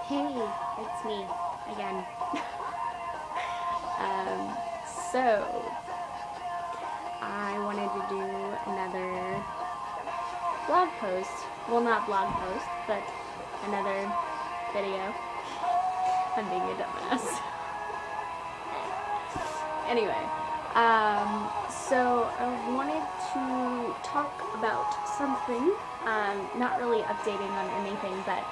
Hey, it's me again. So I wanted to do another blog post. Well, not blog post, but another video. I'm being a dumbass. Anyway, so I wanted to talk about something. Not really updating on anything, but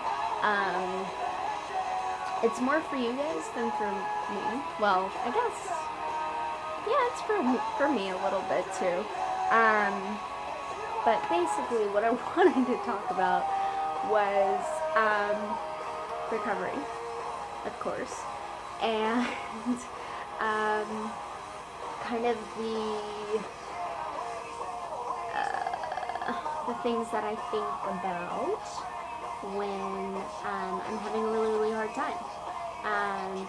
it's more for you guys than for me. Well, I guess, yeah, it's for me a little bit too. But basically what I wanted to talk about was recovery, of course, and kind of the things that I think about when I'm having a really hard time.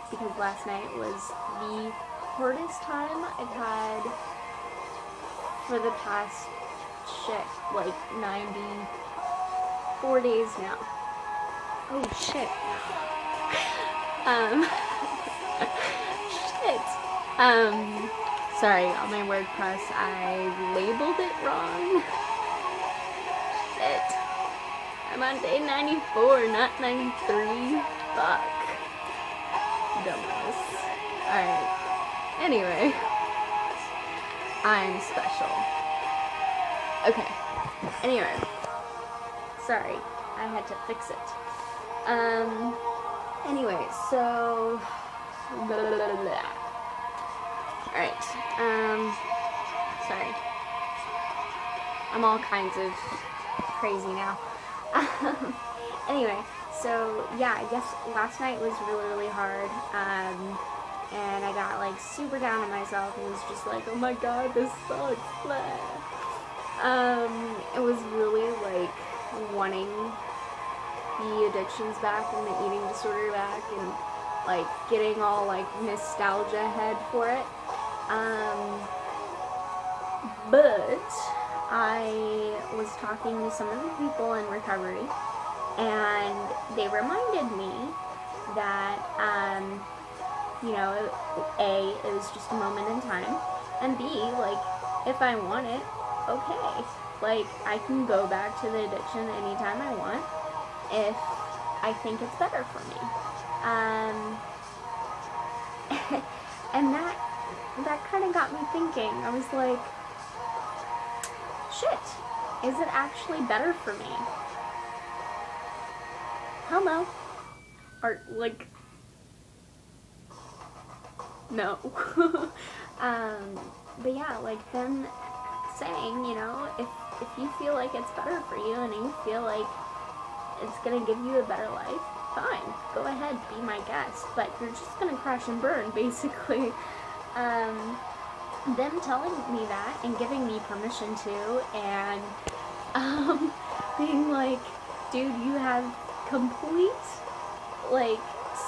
Because last night was the hardest time I've had for the past, like 94 days now. Oh shit. Sorry, on my WordPress I labeled it wrong. Shit. I'm on day 94, not 93. Fuck. Dumbass. Alright. Anyway. I'm special. Okay. Anyway. Sorry. I had to fix it. Anyway, so... Alright. Sorry. I'm all kinds of crazy now. Anyway, so yeah, I guess last night was really hard, and I got like super down on myself and was just like, oh my god, this sucks. It was really like wanting the addictions back and the eating disorder back and like getting all like nostalgia head for it. But I was talking to some of the people in recovery, and they reminded me that, you know, A, it was just a moment in time, and B, like, if I want it, okay. Like, I can go back to the addiction anytime I want if I think it's better for me. And that kind of got me thinking. I was like, shit, is it actually better for me? Hello? Or, like, no. But yeah, like, them saying, you know, if you feel like it's better for you and you feel like it's gonna give you a better life, fine, go ahead, be my guest, but you're just gonna crash and burn, basically. Them telling me that and giving me permission to, and being like, dude, you have complete like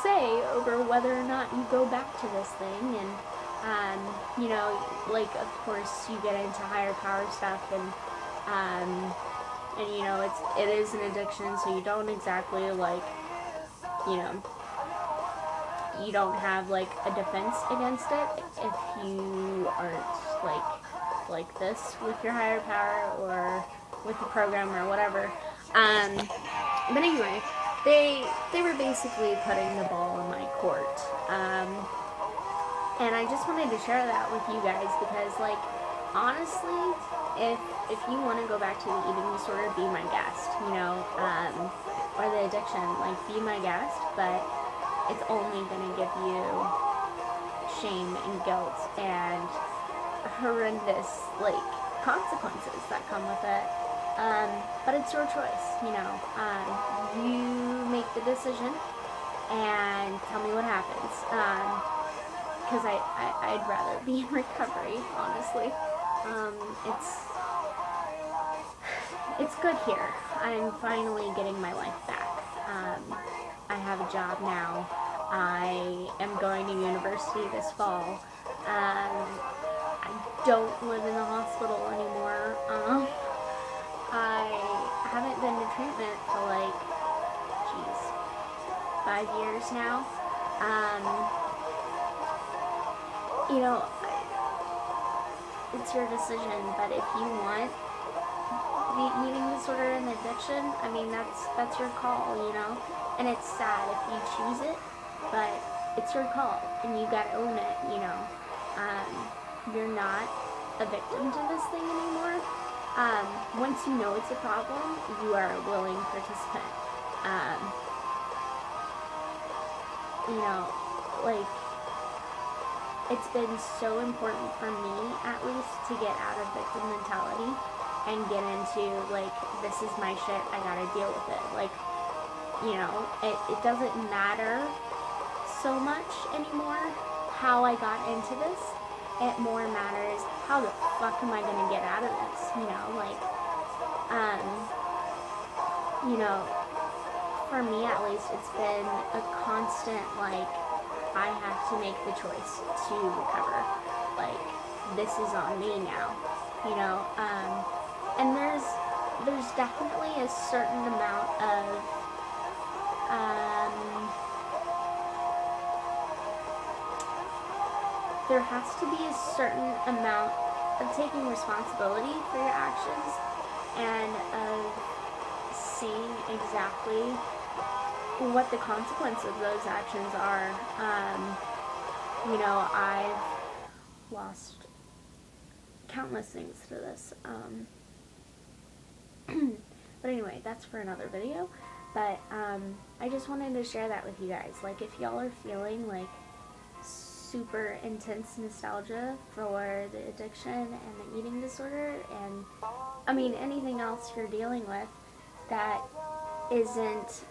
say over whether or not you go back to this thing. And you know, like, of course you get into higher power stuff, and you know, it is an addiction, so you don't exactly, like, you know, you don't have like a defense against it if you aren't like this with your higher power or with the program or whatever. But anyway, they were basically putting the ball in my court. And I just wanted to share that with you guys because, like, honestly, if you want to go back to the eating disorder, be my guest, you know, or the addiction, like, be my guest, but it's only going to give you shame and guilt and horrendous, like, consequences that come with it. But it's your choice, you know. You make the decision and tell me what happens. Because I'd rather be in recovery, honestly. It's good here. I'm finally getting my life back. I have a job now. I am going to university this fall. I don't live in the hospital anymore. I haven't been to treatment for like, geez, 5 years now. You know, it's your decision, but if you want the eating disorder and the addiction, I mean, that's your call, you know? And it's sad if you choose it, but it's your call, and you gotta own it, you know? You're not a victim to this thing anymore. Once you know it's a problem, you are a willing participant. You know, like, it's been so important for me, at least, to get out of victim mentality and get into, like, this is my shit, I gotta deal with it. Like, you know, it doesn't matter so much anymore how I got into this. It more matters, how the fuck am I gonna get out of this, you know, like, you know, for me at least, it's been a constant, like, I have to make the choice to recover, like, this is on me now, you know, and there's definitely a certain amount of, there has to be a certain amount of taking responsibility for your actions and of seeing exactly what the consequence of those actions are. You know, I've lost countless things to this. But anyway, that's for another video. But I just wanted to share that with you guys. Like, if y'all are feeling like super intense nostalgia for the addiction and the eating disorder, and I mean anything else you're dealing with that isn't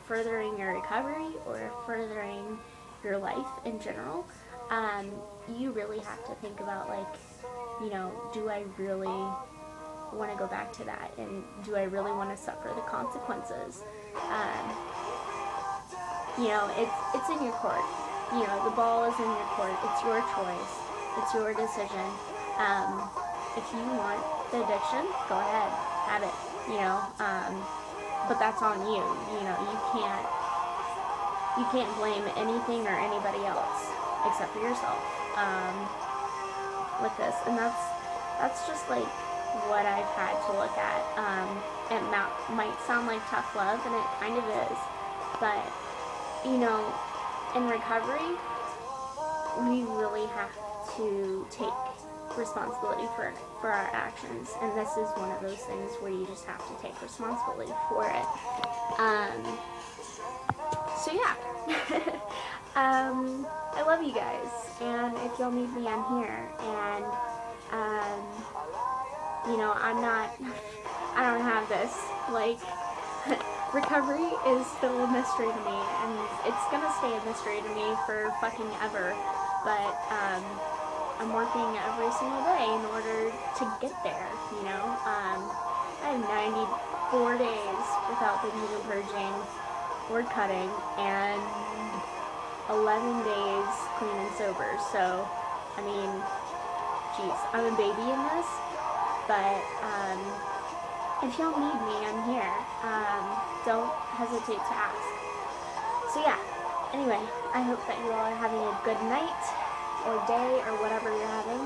furthering your recovery or furthering your life in general, you really have to think about, like, you know, do I really want to go back to that, and do I really want to suffer the consequences? You know, it's in your court. You know, the ball is in your court. It's your choice. It's your decision. If you want the addiction, go ahead, have it. You know, but that's on you. You know, you can't blame anything or anybody else except for yourself with this. And that's just like what I've had to look at. It might sound like tough love, and it kind of is, but you know, in recovery, we really have to take responsibility for our actions, and this is one of those things where you just have to take responsibility for it. So yeah, I love you guys, and if y'all need me, I'm here, and you know, I don't have this, like, recovery is still a mystery to me, and it's gonna stay a mystery to me for fucking ever, but I'm working every single day in order to get there, you know. I have 94 days without binging and purging or cutting, and 11 days clean and sober, so, I mean, geez, I'm a baby in this, but, if y'all need me, I'm here. Don't hesitate to ask. So yeah, anyway, I hope that you all are having a good night, or day, or whatever you're having.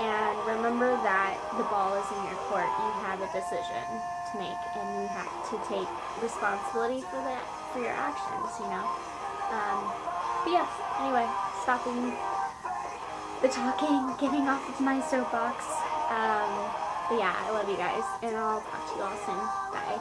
And remember that the ball is in your court. You have a decision to make, and you have to take responsibility for your actions, you know. But yeah, anyway, stopping the talking, getting off of my soapbox. But yeah, I love you guys, and I'll talk to you all soon. Bye.